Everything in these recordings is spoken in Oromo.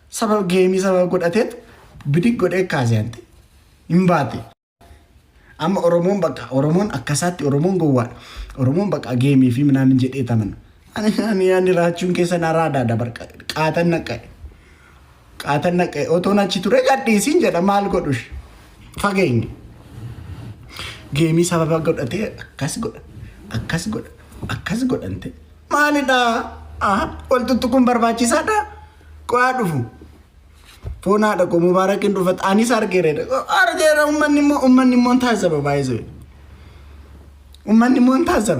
sabab geemii sabab godhateet bidik godhee kaasee hin baate. Amma Oromoon bakka Oromoon akkasaatti Oromoon gowwaadha. Oromoon bakka geemii fi minaan jedhee taman. Ani raachuun keessa naraadhaa dabar qaatan naqe otoon achi ture gadhiisiin jedha maal godhush fageenya. Geemii sababa godhatee akkas godhante maalidhaa wal tuttuquun barbaachisaadha qo'aa dhufu. Foonaa dhaqoo Mubaarakiin dhufat anis argeera ummanni immoo taasisa baay'ee ummanni immoo taasisa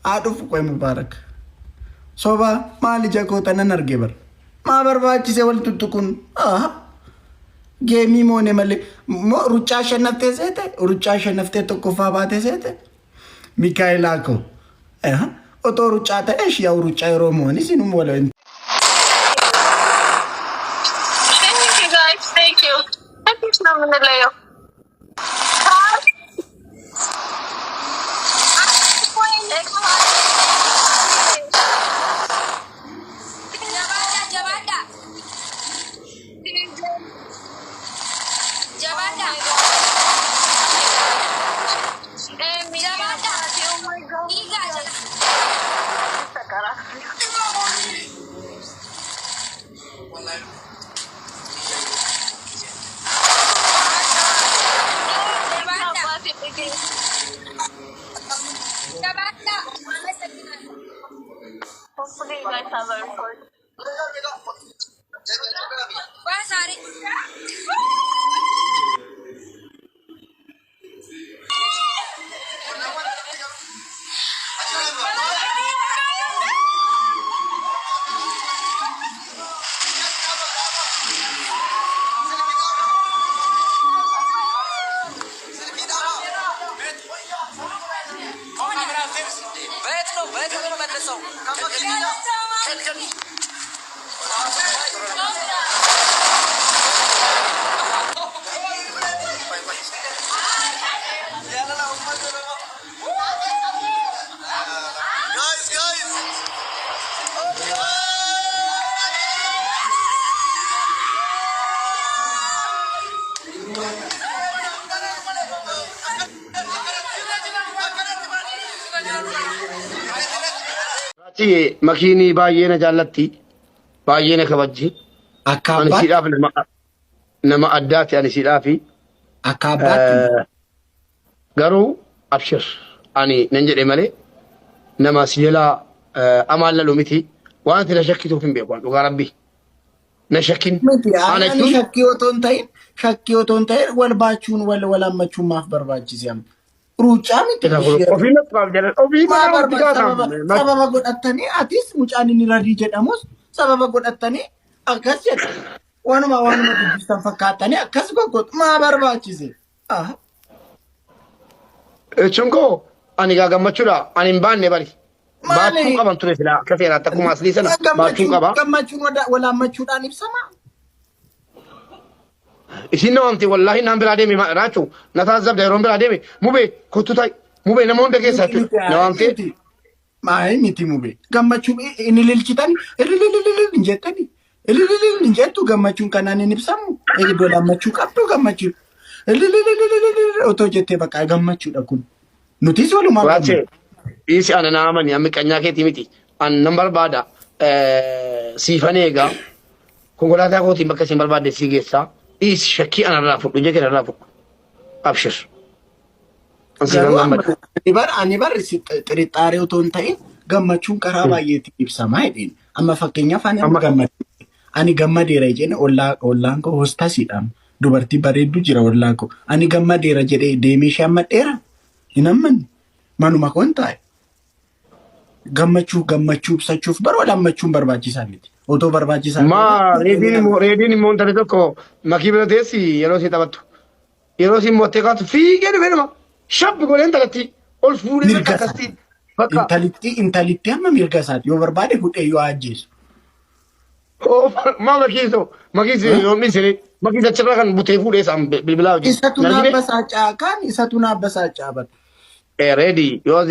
haa dhufu qo'e Mubaarak soba maali jakoota nan arge bar maa barbaachise wal tuttuquun geemii moone malee ruccaa shanaftee tokkoffaa baatee seete Mikaayilaa koo otoo ruccaa ta'eesh yaa ruccaa yeroo moone sinum wala. Thank you. Tapos naman nila yun. Hopefully you guys have a record. Makini baay'ee jaalatti baay'ee kabajji ani siidhaaf nama addaati ani siidhaafi garuu abshir ani nan jedhe malee nama siyala amaalla lumiti waan tila shakkituuf hin beeku dhugaa rabbi na shakkin ana shakkii otoon ta'in wal baachuun wal ammachuun maaf barbaachise amma ruucaa miti sababa godhattanii atis mucaan inni radii jedhamus sababa godhattanii akkas jedha waanuma dubbistan fakkaatanii akkas goggootu maa barbaachise chunkoo ani gammachuudha ani hin baanne bari baachuu qaban ture sila akka seeraatti akkuma aslii sana baachuu qaba gammachuun walaammachuudhaan ibsama. Isin namti wallahi nan bira deemi raachu nataazab dayron bira deemi mube kututai mube nama hunda keessa namti maay miti mube gammachuun inni lilchitan injettani injettu gammachuun kanaan inni ibsamu eegdoo lammachuu qabdu gammachuun otoo jettee bakka gammachuudha kun nutis walumaa raache isi ana naamani amma qanyaa keetii miti an nan barbaada siifaneega konkolaataa kootiin bakka isin barbaadde si geessaa is shakki ana rafu duje ke rafu abshir ani bar xirixaare otoon ta'in gammachuun karaa baay'eetti ibsamaa jedheen amma fakkeenyaaf ani gammadeera jedheen ollaan koo hostasiidhaan dubartii bareeddu jira ollaan koo ani gammadeera jedhee deemee shammadheera hin ammanne manuma koon taa'e gammachuu ibsachuuf bar wal ammachuun barbaachisaa miti. Otoo barbaachisaa ma reediin immoo intala tokko makii bira teessi yeroo si taphattu yeroo si mootee kaatu fiigee dhufe nama shabbi godhee intalatti ol fuudhee akkasitti bakka intalitti amma mirga isaati yoo barbaade fudhee yoo ajjeesu. Ma makiiso yoo misire makiisa achirraa kan butee fuudhee isaan bilbilaa hojii. Isatu naabbasaa caaqaan isatu naabbasaa caaban. Reedii yoo